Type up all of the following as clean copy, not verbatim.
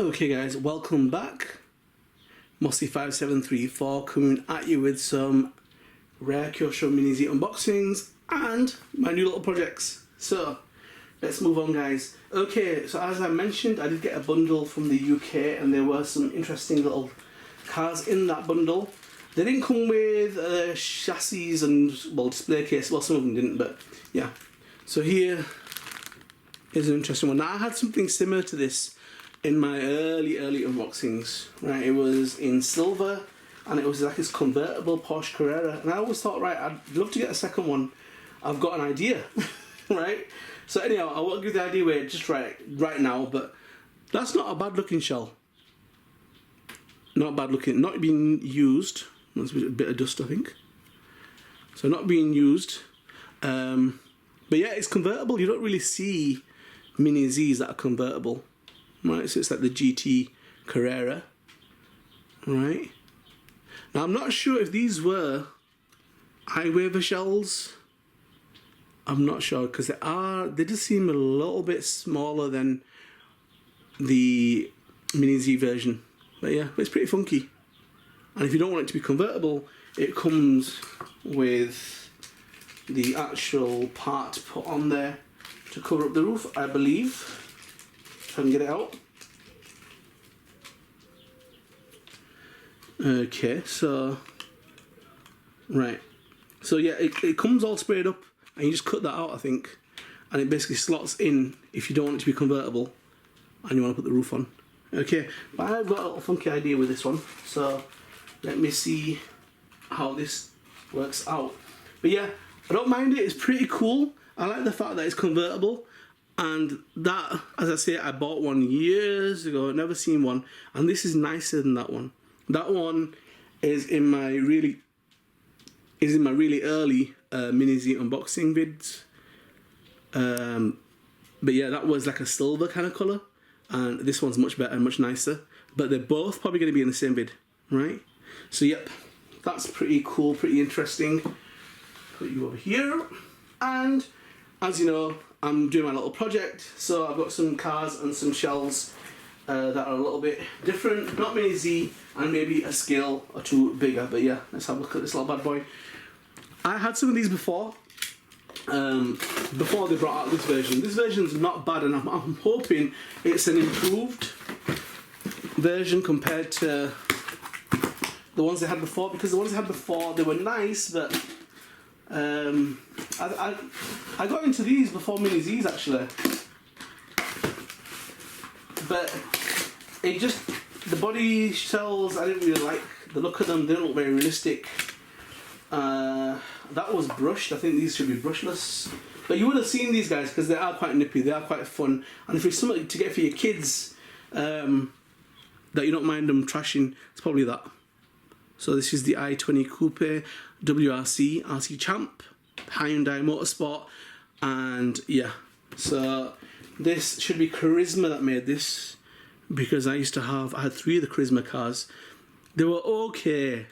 Okay guys, welcome back. Mossy5734 coming at you with some rare Kyosho Mini Z unboxings and my new little projects. So let's move on guys. Okay, so as I mentioned, I did get a bundle from the UK and there were some interesting little cars in that bundle. They didn't come with chassis and, well, display case. Well, some of them didn't, but yeah. So here is an interesting one. Now I had something similar to this in my early unboxings, right? It was in silver and it was like this convertible Porsche Carrera, and I always thought, right, I'd love to get a second one. I've got an idea, right? So anyhow, I won't give the idea away just right now, but that's not a bad looking shell. Not bad looking, not being used. That's a bit of dust, I think. So not being used. But yeah, it's convertible. You don't really see Mini Zs that are convertible. Right, so it's like the GT Carrera. Right. Now I'm not sure if these were high-waver shells. I'm not sure, because they just seem a little bit smaller than the Mini Z version. But yeah, it's pretty funky. And if you don't want it to be convertible, it comes with the actual part put on there to cover up the roof, I believe. If I can get it out. Okay, so right. So yeah, it comes all sprayed up and you just cut that out, I think. And it basically slots in if you don't want it to be convertible and you want to put the roof on. Okay, but I've got a little funky idea with this one. So let me see how this works out. But yeah, I don't mind it, it's pretty cool. I like the fact that it's convertible, and that, as I say, I bought one years ago, never seen one, and this is nicer than that one. That one is in my really early Mini Z unboxing vids. But yeah, that was like a silver kind of colour, and this one's much better and much nicer. But they're both probably going to be in the same vid, right? So yep, that's pretty cool, pretty interesting. Put you over here, and as you know, I'm doing my little project, so I've got some cars and some shells that are a little bit different, not Mini Z, and maybe a scale or two bigger. But yeah, let's have a look at this little bad boy. I had some of these before they brought out this version. This version's not bad, and I'm hoping it's an improved version compared to the ones they had before, because the ones they had before, they were nice, but I got into these before Mini Zs actually, but it just, the body shells, I didn't really like the look of them. They don't look very realistic. That was brushed. I think these should be brushless, but you would have seen these guys because they are quite nippy, they are quite fun, and if it's something to get for your kids that you don't mind them trashing, it's probably that. So this is the i20 Coupe WRC RC Champ, Hyundai Motorsport, and yeah, so this should be Charisma that made this, because I had 3 of the Charisma cars. They were okay,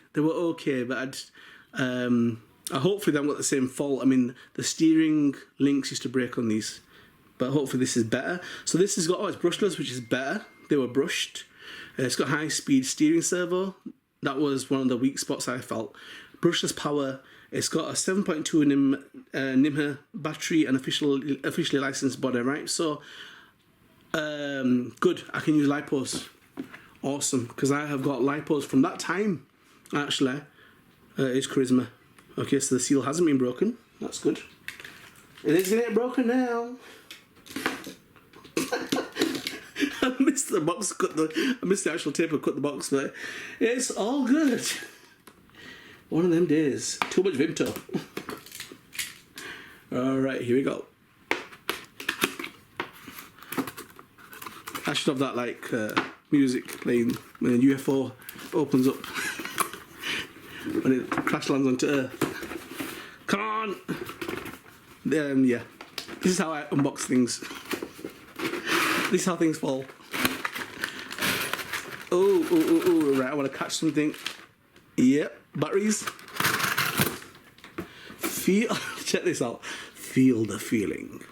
but hopefully they haven't got the same fault. I mean, the steering links used to break on these, but hopefully this is better. So this has got, it's brushless, which is better. They were brushed. It's got high-speed steering servo. That was one of the weak spots I felt. Brushless power. It's got a 7.2 NIMH battery and officially licensed body, right? So, good. I can use lipos. Awesome, because I have got lipos from that time, actually. It's Charisma. Okay, so the seal hasn't been broken. That's good. It is getting broken now. I missed the box, I missed the actual tape and cut the box, but it's all good. One of them days. Too much Vimto. Alright, here we go. I should have that like music playing when a UFO opens up. When it crash lands onto Earth. Come on! Yeah. This is how I unbox things. This is how things fall. Oh, right, I want to catch something. Yep, batteries. Check this out. Feel the feeling.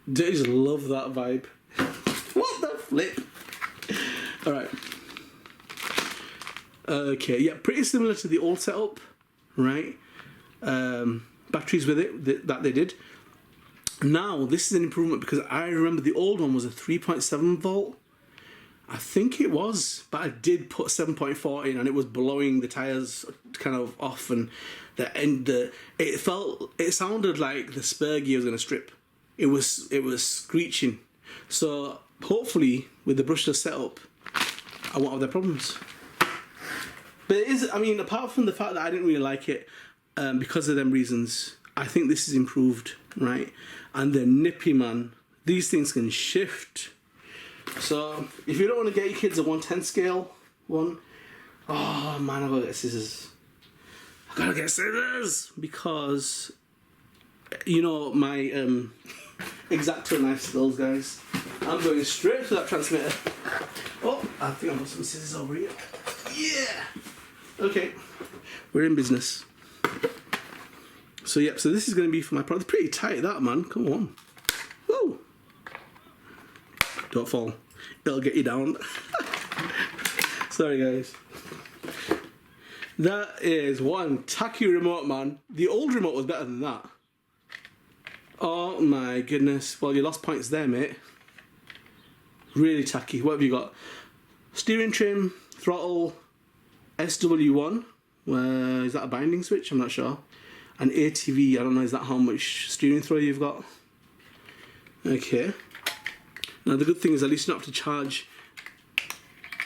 I just love that vibe. What the flip? Alright. Okay, yeah, pretty similar to the old setup, right? Batteries with it that they did. Now, this is an improvement because I remember the old one was a 3.7 volt. I think it was, but I did put 7.4 in and it was blowing the tyres kind of off, and it sounded like the spur gear was going to strip. It was screeching. So hopefully with the brushless setup, I won't have their problems. But it is, I mean, apart from the fact that I didn't really like it because of them reasons, I think this is improved, right? And they're nippy, man. These things can shift. So if you don't want to get your kids a 110 scale one, oh man, I've got to get scissors. I gotta get scissors because you know my X-Acto knife skills, guys. I'm going straight to that transmitter. Oh, I think I've got some scissors over here. Yeah. Okay, we're in business. So yep, so this is going to be for my product. Pretty tight, that, man. Come on. Woo. Don't fall. It'll get you down. Sorry, guys. That is one tacky remote, man. The old remote was better than that. Oh my goodness. Well, you lost points there, mate. Really tacky. What have you got? Steering trim, throttle, SW1. Is that a binding switch? I'm not sure. And ATV, I don't know, is that how much steering throw you've got? Okay. Now the good thing is at least you don't have to charge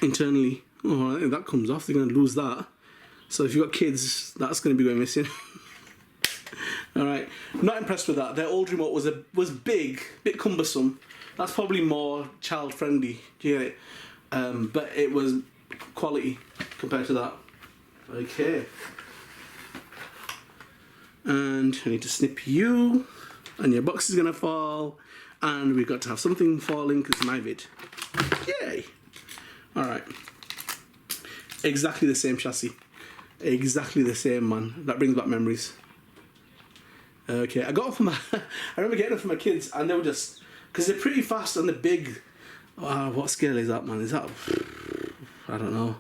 internally. Oh, I think that comes off, they're going to lose that. So if you've got kids, that's going to be going missing. Alright, not impressed with that. Their old remote was big, a bit cumbersome. That's probably more child friendly, do you get it? But it was quality compared to that. Okay. And I need to snip you, and your box is going to fall, and we've got to have something falling because it's my vid. Yay! Alright. Exactly the same chassis. Exactly the same, man. That brings back memories. Okay, I got it from I remember getting them for my kids, and they were just, because they're pretty fast and they're big. What scale is that, man? Is that, I don't know.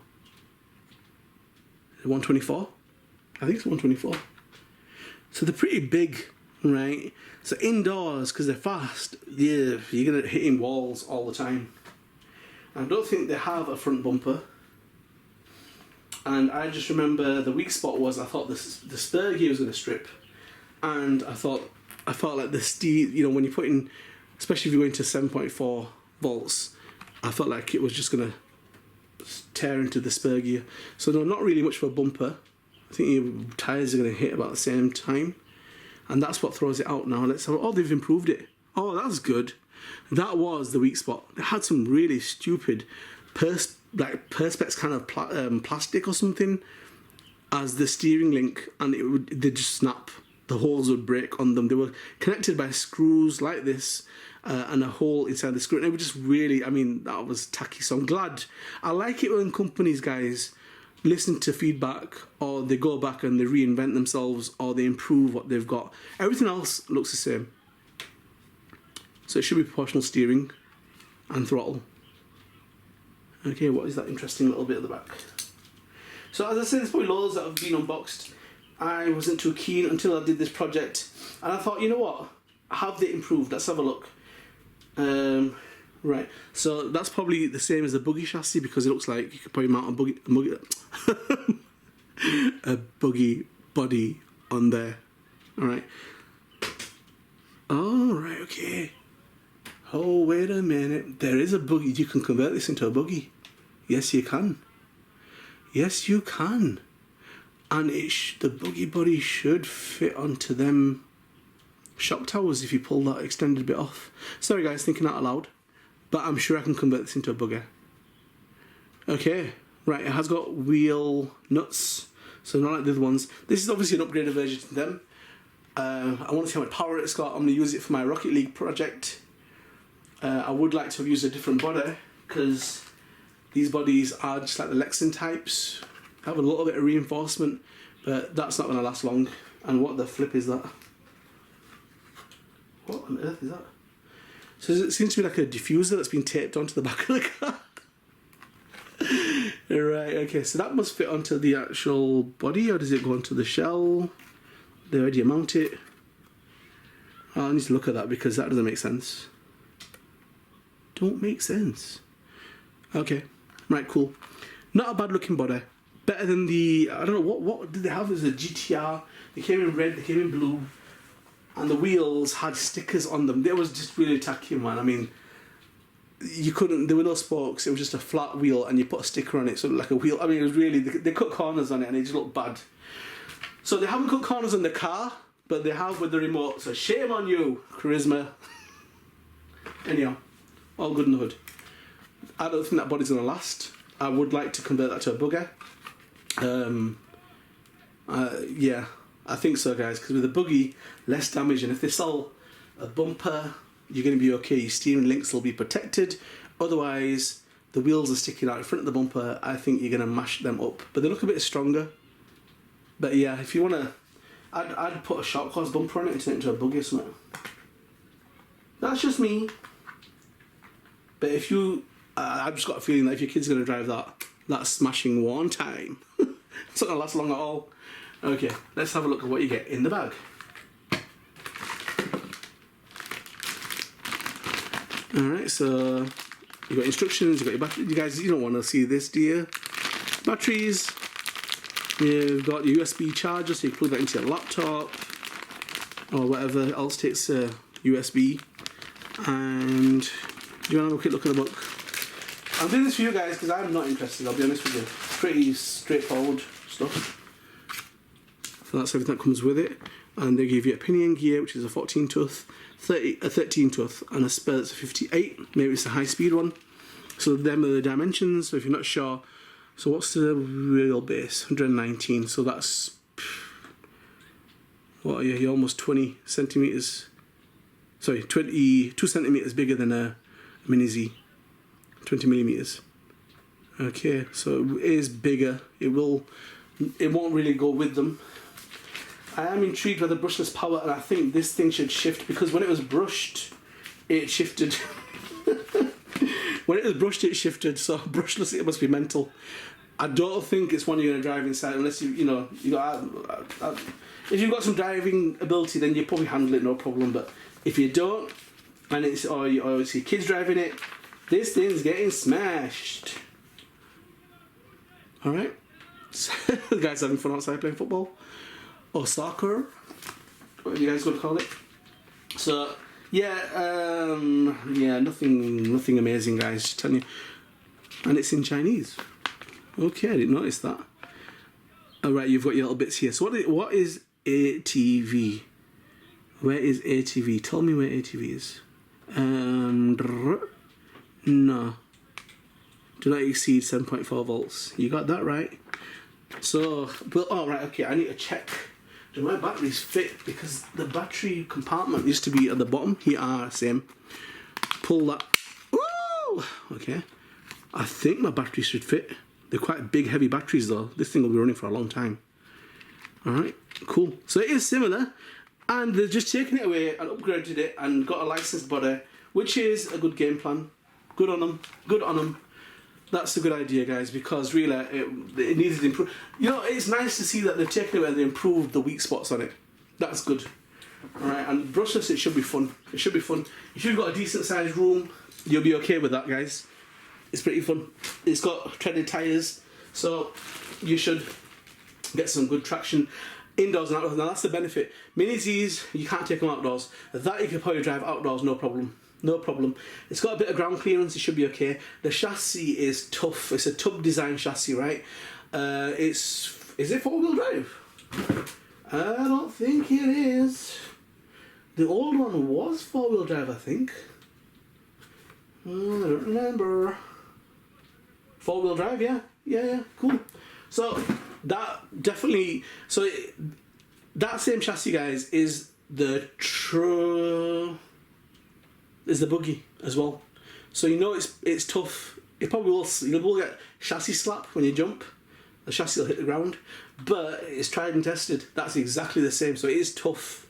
124? I think it's 124. So they're pretty big, right? So indoors, because they're fast, yeah, you're going to hit in walls all the time. I don't think they have a front bumper. And I just remember the weak spot was I thought the spur gear was going to strip. And I felt like the steer, you know, when you put in, especially if you're going to 7.4 volts, I felt like it was just going to tear into the spur gear. So no, not really much for a bumper. I think your tyres are going to hit about the same time. And that's what throws it out now. Let's have, oh, they've improved it. Oh, that's good. That was the weak spot. They had some really stupid perspex kind of plastic or something as the steering link, and they'd just snap. The holes would break on them. They were connected by screws like this, and a hole inside the screw. And it was just really, I mean, that was tacky. So I'm glad. I like it when companies, guys, listen to feedback, or they go back and they reinvent themselves, or they improve what they've got. Everything else looks the same. So it should be proportional steering and throttle. Okay, what is that interesting little bit at the back? So as I said, there's probably loads that have been unboxed. I wasn't too keen until I did this project, and I thought, you know what, have they improved? Let's have a look. Right, so that's probably the same as the buggy chassis, because it looks like you could probably mount a buggy body on there. Alright. Alright, okay. Oh, wait a minute. There is a buggy. You can convert this into a buggy. Yes, you can. Yes, you can. And the buggy body should fit onto them shock towers if you pull that extended bit off. Sorry guys, thinking out loud. But I'm sure I can convert this into a bugger. Okay, right, it has got wheel nuts. So not like the other ones. This is obviously an upgraded version to them. I want to see how much power it's got. I'm going to use it for my Rocket League project. I would like to have used a different body, because these bodies are just like the Lexan types. Have a little bit of reinforcement, but that's not going to last long. And what the flip is that? What on earth is that? So it seems to be like a diffuser that's been taped onto the back of the car. Right, okay, so that must fit onto the actual body, or does it go onto the shell? Where do you mount it? Oh, I need to look at that because that doesn't make sense. Don't make sense. Okay, right, cool. Not a bad looking body. Better than the, I don't know, what did they have? There's a GTR. They came in red, they came in blue. And the wheels had stickers on them. They was just really tacky, man. I mean, you couldn't, there were no spokes. It was just a flat wheel and you put a sticker on it, so it looked like a wheel. I mean, it was really, they cut corners on it and it just looked bad. So they haven't cut corners on the car, but they have with the remote. So shame on you, Charisma. Anyhow, all good in the hood. I don't think that body's going to last. I would like to convert that to a bugger. Yeah, I think so, guys, because with a buggy, less damage, and if they sell a bumper, you're going to be okay. Your steering links will be protected. Otherwise, the wheels are sticking out in front of the bumper. I think you're going to mash them up, but they look a bit stronger. But yeah, if you want to, I'd put a short course bumper on it and turn it into a buggy or something. That's just me. But if you, I've just got a feeling that if your kid's going to drive that's smashing one time. It's not going to last long at all. Okay, let's have a look at what you get in the bag. Alright, so you've got instructions, you've got your battery. You guys, you don't want to see this, do you? Batteries. You've got your USB charger, so you plug that into your laptop or whatever else takes USB. And do you want to have a quick look at the book? I'm doing this for you guys because I'm not interested, I'll be honest with you. Pretty straightforward stuff. So that's everything that comes with it. And they give you a pinion gear, which is a 14 tooth, a 13 tooth, and a spare that's a 58. Maybe it's a high speed one. So them are the dimensions. So if you're not sure, so what's the wheelbase? 119. So that's, what are you? You're almost 20 centimeters. Sorry, 22 centimeters bigger than a Mini Z. 20 millimeters. Okay, so it is bigger. It won't really go with them. I am intrigued by the brushless power, and I think this thing should shift, because when it was brushed, it shifted. When it was brushed, it shifted, so brushless, it must be mental. I don't think it's one you're going to drive inside unless you got, if you've got some driving ability, then you probably handle it no problem. But if you don't, and it's or it's your kids driving it, this thing's getting smashed. All right, so, the guys having fun outside playing football or soccer, what you guys going to call it. So yeah, yeah, nothing amazing, guys. Just telling you, and it's in Chinese. Okay, I didn't notice that. All right, you've got your little bits here. So what is ATV? Where is ATV? Tell me where ATV is. No. Do not exceed 7.4 volts. You got that right. So, well, all right, okay. I need to check. Do my batteries fit? Because the battery compartment used to be at the bottom. Here are same. Pull that. Woo! Okay. I think my batteries should fit. They're quite big, heavy batteries though. This thing will be running for a long time. Alright, cool. So it is similar. And they've just taken it away and upgraded it and got a licensed body, which is a good game plan. Good on them. Good on them. That's a good idea, guys, because really it needed to improve. You know, it's nice to see that they've taken it away and they improved the weak spots on it. That's good. Alright, and brushless, it should be fun. It should be fun. If you've got a decent sized room, you'll be okay with that, guys. It's pretty fun. It's got treaded tyres, so you should get some good traction indoors and outdoors. Now that's the benefit. Mini Zs, you can't take them outdoors. That you can probably drive outdoors, no problem. No problem. It's got a bit of ground clearance, it should be okay. The chassis is tough. It's a tub design chassis, right? Is it 4-wheel drive? I don't think it is. The old one was 4-wheel drive, I think. I don't remember. 4-wheel drive, yeah, cool. So that definitely, that same chassis, guys, is the buggy as well. So you know it's tough. It probably will get chassis slap when you jump. The chassis will hit the ground, but it's tried and tested. That's exactly the same. So it is tough.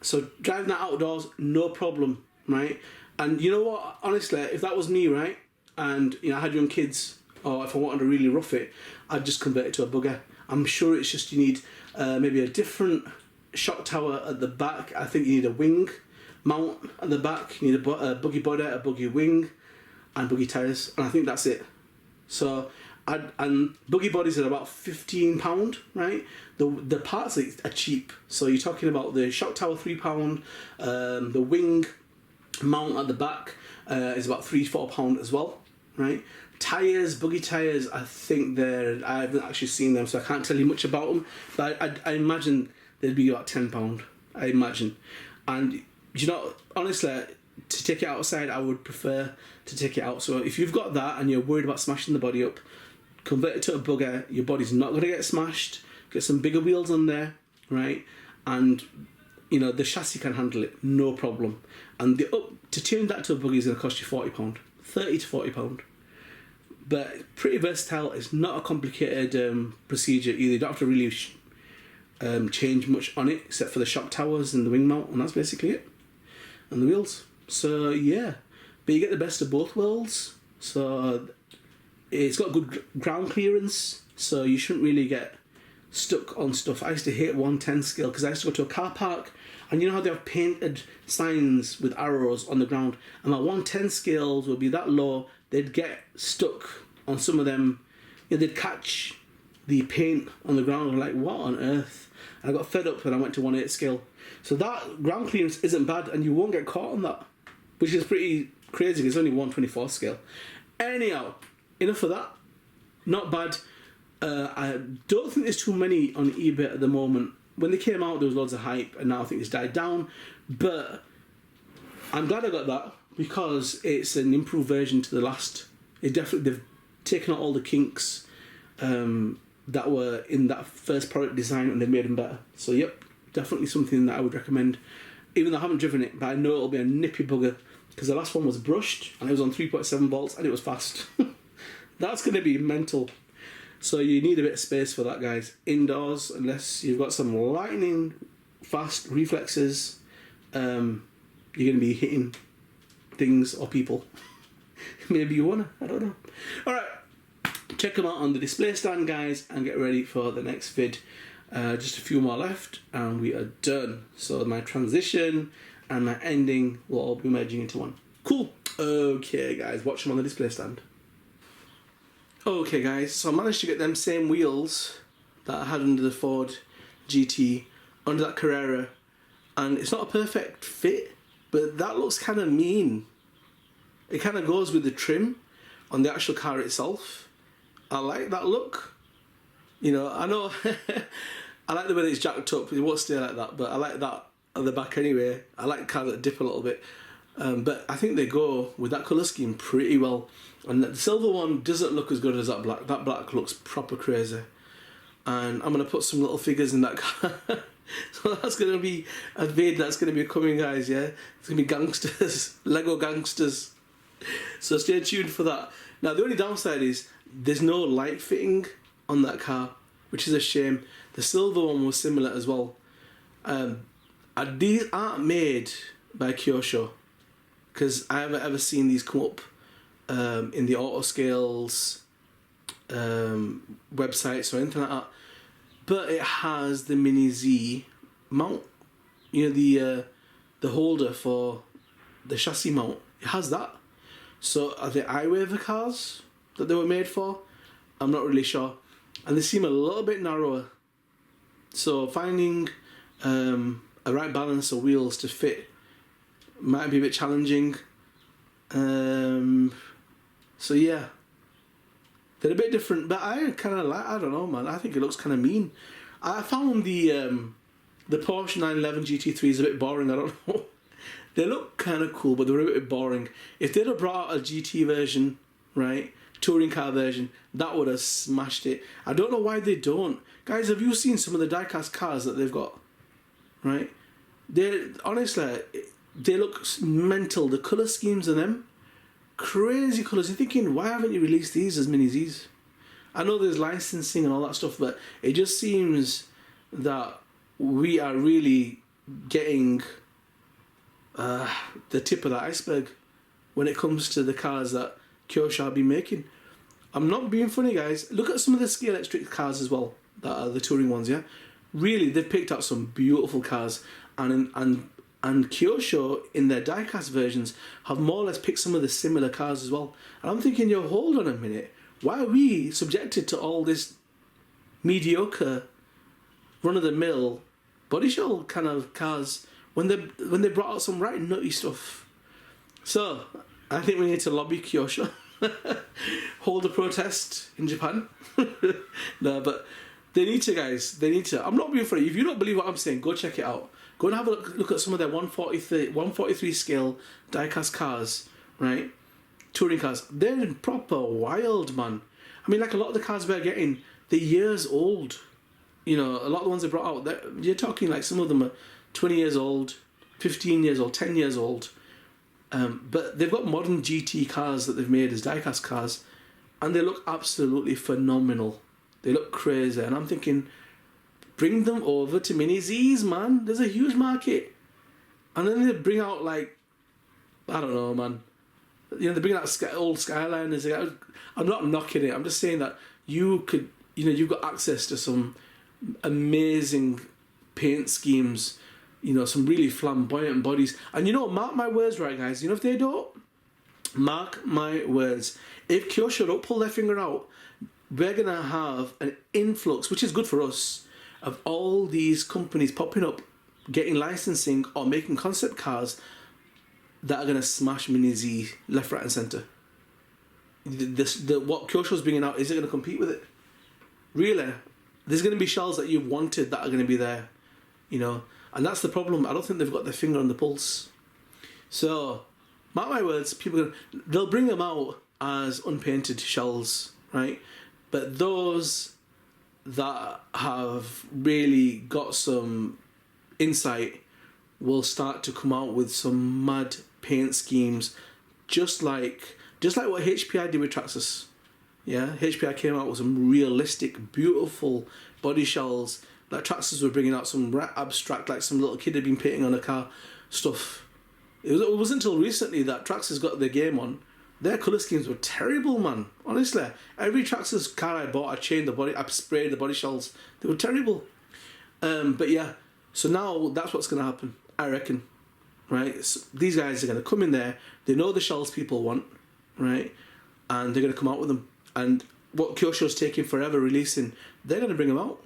So driving that outdoors, no problem, right? And you know what? Honestly, if that was me, right, and I had young kids, or if I wanted to really rough it, I'd just convert it to a bugger. I'm sure it's just you need maybe a different shock tower at the back. I think you need a wing mount at the back. You need a buggy body, a buggy wing, and buggy tyres, and I think that's it. So, and buggy bodies are about £15, right? The parts are cheap. So you're talking about the shock tower £3, the wing mount at the back is about £3-4 as well, right? Tyres, buggy tyres, I think I haven't actually seen them, so I can't tell you much about them. But I imagine they'd be about £10. I imagine, and you know, honestly, to take it outside, I would prefer to take it out. So if you've got that and you're worried about smashing the body up, convert it to a bugger. Your body's not going to get smashed. Get some bigger wheels on there, right? And you know the chassis can handle it, no problem. And to tune that to a buggy is going to cost you £40, £30 to £40. But pretty versatile. It's not a complicated procedure either. You don't have to really change much on it except for the shock towers and the wing mount, and that's basically it. And the wheels. So yeah, but you get the best of both worlds. So it's got good ground clearance, so you shouldn't really get stuck on stuff. I used to hate 110 scale because I used to go to a car park, and you know how they have painted signs with arrows on the ground, and my 110 scales would be that low, they'd get stuck on some of them. You know, they'd catch the paint on the ground. I'm like, what on earth? And I got fed up when I went to 1.8 scale. So that ground clearance isn't bad, and you won't get caught on that, which is pretty crazy because it's only 124 scale. Anyhow, enough of that. Not bad. I don't think there's too many on eBay at the moment. When they came out, there was loads of hype, and now I think it's died down. But I'm glad I got that because it's an improved version to the last. They've taken out all the kinks that were in that first product design, and they've made them better. So yep, definitely something that I would recommend. Even though I haven't driven it, but I know it'll be a nippy bugger because the last one was brushed and it was on 3.7 volts and it was fast. That's going to be mental. So you need a bit of space for that, guys. Indoors, unless you've got some lightning fast reflexes, you're going to be hitting things or people. Maybe you wanna, I don't know. Alright, check them out on the display stand, guys, and get ready for the next vid. Just a few more left and we are done. So my transition and my ending will all be merging into one. Cool. Okay, guys, watch them on the display stand. Okay, guys, so I managed to get them same wheels that I had under the Ford GT under that Carrera, and it's not a perfect fit, but that looks kind of mean. It kind of goes with the trim on the actual car itself. I like that look. You know, I know I like the way that it's jacked up. It won't stay like that, but I like that at the back anyway. I like cars that dip a little bit. But I think they go with that colour scheme pretty well. And the silver one doesn't look as good as that black. That black looks proper crazy. And I'm going to put some little figures in that car. So that's going to be a vid that's going to be coming, guys, yeah? It's going to be gangsters. Lego gangsters. So stay tuned for that. Now, the only downside is there's no light fitting on that car, which is a shame. The silver one was similar as well. These aren't made by Kyosho, because I haven't ever seen these come up in the Autoscales websites or anything like that. But it has the Mini Z mount. You know, the holder for the chassis mount. It has that. So are they iWaver cars that they were made for? I'm not really sure. And they seem a little bit narrower. So finding a right balance of wheels to fit might be a bit challenging. So yeah, they're a bit different, but I kind of like, I don't know, man, I think it looks kind of mean. I found the Porsche 911 GT3s a bit boring, I don't know. They look kind of cool, but they were a bit boring. If they'd have brought out a GT version, right, touring car version, that would have smashed it. I don't know why they don't. Guys, have you seen some of the die-cast cars that they've got? Right? Honestly, they look mental. The colour schemes on them, crazy colours. You're thinking, why haven't you released these as Mini Zs? I know there's licensing and all that stuff, but it just seems that we are really getting the tip of the iceberg when it comes to the cars that Kyosho have been making. I'm not being funny, guys. Look at some of the ski electric cars as well, that are the touring ones, yeah? Really, they've picked out some beautiful cars. And Kyosho, in their diecast versions, have more or less picked some of the similar cars as well. And I'm thinking, yo, hold on a minute. Why are we subjected to all this mediocre, run-of-the-mill, body shell kind of cars when they brought out some right nutty stuff? So, I think we need to lobby Kyosho. Hold a protest in Japan. No, but they need to, guys. They need to. I'm not being funny. If you don't believe what I'm saying, go check it out. Go and have a look at some of their 143 scale diecast cars, right? Touring cars. They're proper wild, man. I mean, like a lot of the cars we're getting, they're years old. You know, a lot of the ones they brought out, you're talking like some of them are 20 years old, 15 years old, 10 years old. But they've got modern GT cars that they've made as diecast cars, and they look absolutely phenomenal. They look crazy, and I'm thinking, bring them over to Mini Z's, man. There's a huge market. And then they bring out, like, I don't know, man. You know, they bring out old Skyliners. I'm not knocking it. I'm just saying that you could, you know, you've got access to some amazing paint schemes. You know, some really flamboyant bodies. And you know, mark my words, right, guys? You know, if they don't, mark my words. If Kyosho don't pull their finger out, we're going to have an influx, which is good for us, of all these companies popping up, getting licensing or making concept cars that are going to smash Mini Z left, right and centre. What Kyosho's bringing out, is it going to compete with it? Really? There's going to be shells that you've wanted that are going to be there, you know. And that's the problem. I don't think they've got their finger on the pulse. So, mark my words, they'll bring them out as unpainted shells, right? But those that have really got some insight will start to come out with some mad paint schemes, just like what HPI did with Traxxas. Yeah, HPI came out with some realistic, beautiful body shells. Like Traxxas were bringing out some abstract, like some little kid had been painting on a car stuff. It wasn't until recently that Traxxas got their game on. Their colour schemes were terrible, man. Honestly, every Traxxas car I bought, I sprayed the body shells. They were terrible. But yeah, so now that's what's going to happen, I reckon. Right? So these guys are going to come in there. They know the shells people want, right? And they're going to come out with them. And what Kyosho's taking forever releasing, they're going to bring them out.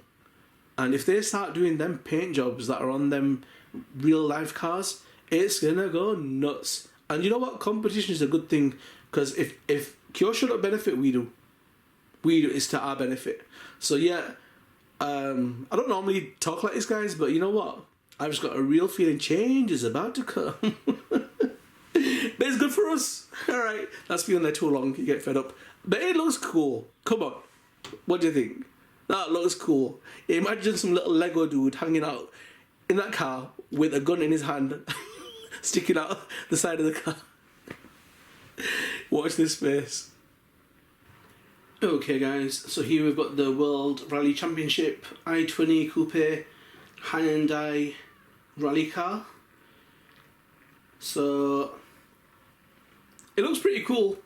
And if they start doing them paint jobs that are on them real life cars, it's gonna go nuts. And you know what? Competition is a good thing, because if Kyosho don't benefit, we do. It's to our benefit. So yeah, I don't normally talk like this, guys, but you know what? I've just got a real feeling change is about to come. But it's good for us. Alright, that's been on there too long, you get fed up. But it looks cool. Come on. What do you think? That looks cool. Imagine some little Lego dude hanging out in that car with a gun in his hand, sticking out the side of the car. Watch this space. Okay, guys, so here we've got the World Rally Championship i20 Coupe Hyundai rally car. So it looks pretty cool.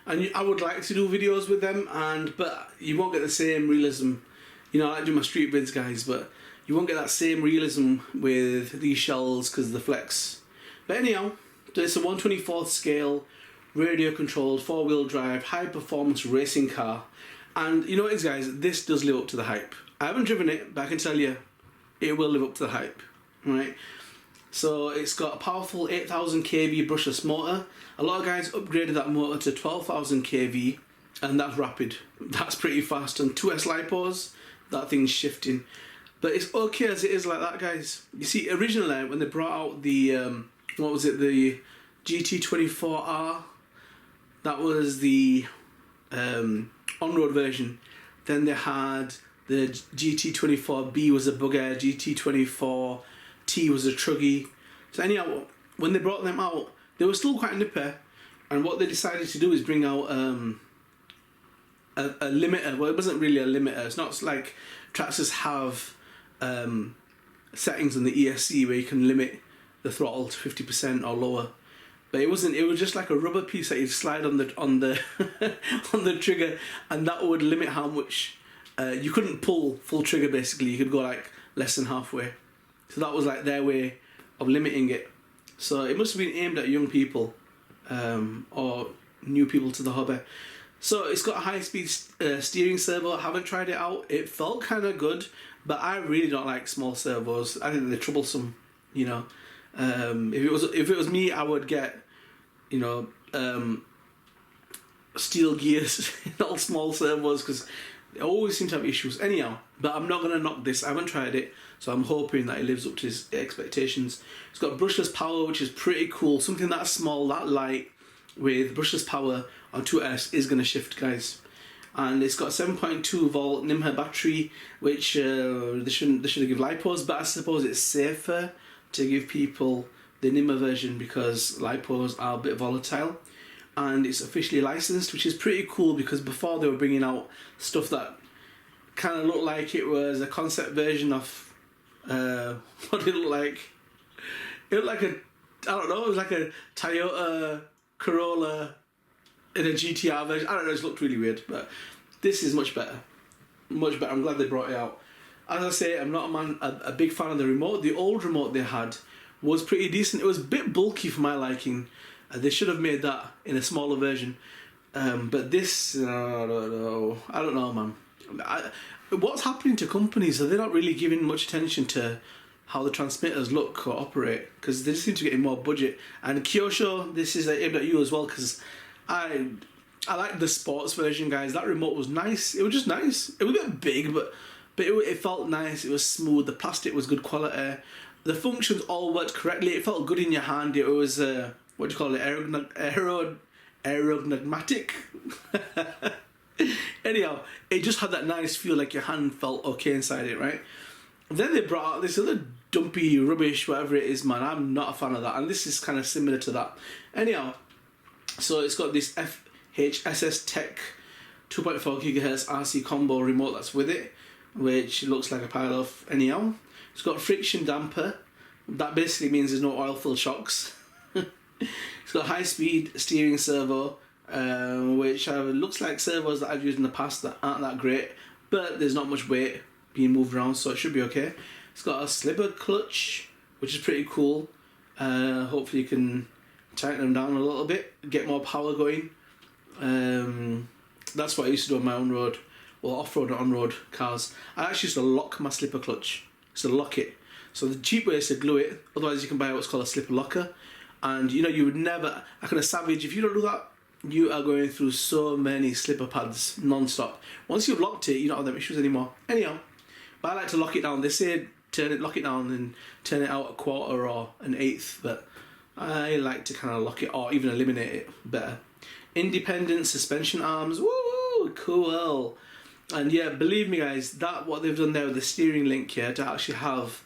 And I would like to do videos with them, but you won't get the same realism. You know, I like do my street vids, guys, but you won't get that same realism with these shells because of the flex. But anyhow, it's a 1/24th scale, radio controlled, 4-wheel drive, high performance racing car. And you know what it is, guys, this does live up to the hype. I haven't driven it, but I can tell you, it will live up to the hype, right? So it's got a powerful 8,000 kV brushless motor. A lot of guys upgraded that motor to 12,000 kV, and that's rapid. That's pretty fast. And 2S lipos, that thing's shifting. But it's okay as it is like that, guys. You see, originally when they brought out the the GT24R, that was the on-road version. Then they had the GT24B was a bugger, GT24T was a truggy. So anyhow, when they brought them out, they were still quite nippy, and what they decided to do is bring out a limiter. Well, it wasn't really a limiter. It's not like Traxxas have settings on the ESC where you can limit the throttle to 50% or lower. But it wasn't. It was just like a rubber piece that you slide on the on the trigger, and that would limit how much you couldn't pull full trigger. Basically, you could go like less than halfway. So that was like their way of limiting it. So it must have been aimed at young people or new people to the hobby. So it's got a high-speed steering servo. I haven't tried it out. It felt kind of good, but I really don't like small servos. I think they're troublesome. You know, if it was me, I would get, you know, steel gears, not small servos, because they always seem to have issues. Anyhow, but I'm not gonna knock this. I haven't tried it, so I'm hoping that it lives up to his expectations. It's got brushless power, which is pretty cool. Something that small, that light, with brushless power on 2S is gonna shift, guys. And it's got 7.2 volt NIMH battery, which they shouldn't give lipos, but I suppose it's safer to give people the NIMH version because lipos are a bit volatile. And it's officially licensed, which is pretty cool because before they were bringing out stuff that kind of looked like it was a concept version of what did it look like? It looked like I don't know, it was like a Toyota Corolla in a GTR version. I don't know, it just looked really weird, but this is much better. Much better. I'm glad they brought it out. As I say, I'm not a big fan of the remote. The old remote they had was pretty decent. It was a bit bulky for my liking. They should have made that in a smaller version. But this, I don't know, man. What's happening to companies? Are they not really giving much attention to how the transmitters look or operate? Because they just seem to be getting more budget. And Kyosho, this is aimed at you as well, because I like the sports version, guys. That remote was nice. It was just nice. It was a bit big, but it felt nice. It was smooth. The plastic was good quality. The functions all worked correctly. It felt good in your hand. It was what do you call it? Aerodynamic. Anyhow, it just had that nice feel, like your hand felt okay inside it, right? And then they brought out this other dumpy rubbish, whatever it is, man. I'm not a fan of that, and this is kind of similar to that. Anyhow, so it's got this FHSS Tech 2.4 GHz RC combo remote that's with it, which looks like a pile of. Anyhow, it's got friction damper. That basically means there's no oil-filled shocks. It's got high-speed steering servo, which looks like servos that I've used in the past that aren't that great, but there's not much weight being moved around, so it should be okay. It's got a slipper clutch, which is pretty cool. Hopefully you can tighten them down a little bit, get more power going. That's what I used to do on my own road, well, off-road and on-road cars. I actually used to lock my slipper clutch, so lock it. So the cheap way is to glue it, otherwise you can buy what's called a slipper locker. And you know, you would never, I kind of savage, if you don't do that, you are going through so many slipper pads non-stop. Once you've locked it, you don't have them issues anymore. Anyhow, but I like to lock it down. They say lock it down and turn it out a quarter or an eighth, but I like to kind of lock it or even eliminate it better. Independent suspension arms, woo, cool. And yeah, believe me guys, that what they've done there with the steering link here to actually have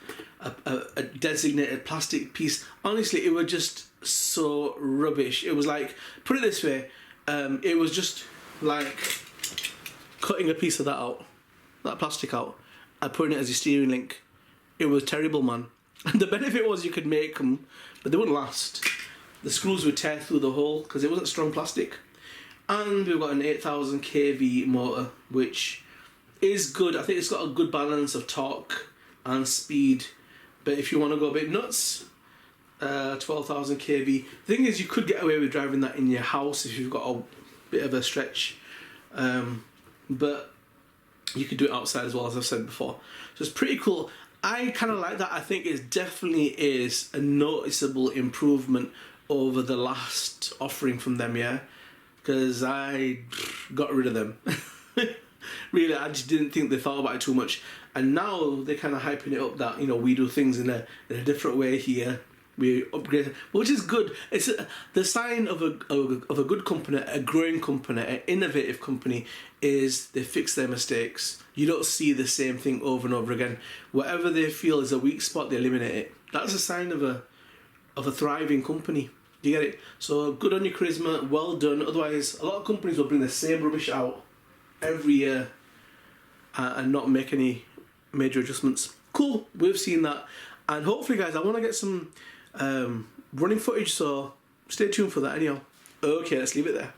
a designated plastic piece, honestly, it was just so rubbish. It was like, put it this way, it was just like cutting a piece of that out, that plastic out, and putting it as your steering link. It was terrible, man. And the benefit was you could make them, but they wouldn't last. The screws would tear through the hole because it wasn't strong plastic. And we've got an 8000 kV motor, which is good. I think it's got a good balance of torque and speed. But if you want to go a bit nuts, 12,000 kV. The thing is, you could get away with driving that in your house if you've got a bit of a stretch. But you could do it outside as well, as I've said before. So it's pretty cool. I kind of like that. I think it definitely is a noticeable improvement over the last offering from them, yeah? Because I got rid of them. Really, I just didn't think they thought about it too much. And now they're kind of hyping it up that, you know, we do things in a different way here. We upgrade, which is good. It's the sign of a good company, a growing company, an innovative company, is they fix their mistakes. You don't see the same thing over and over again. Whatever they feel is a weak spot, they eliminate it. That's a sign of a thriving company. Do you get it? So good on your charisma, well done. Otherwise, a lot of companies will bring the same rubbish out every year and not make any major adjustments. Cool, we've seen that. And hopefully, guys, I want to get some running footage, so stay tuned for that anyhow. Okay, let's leave it there.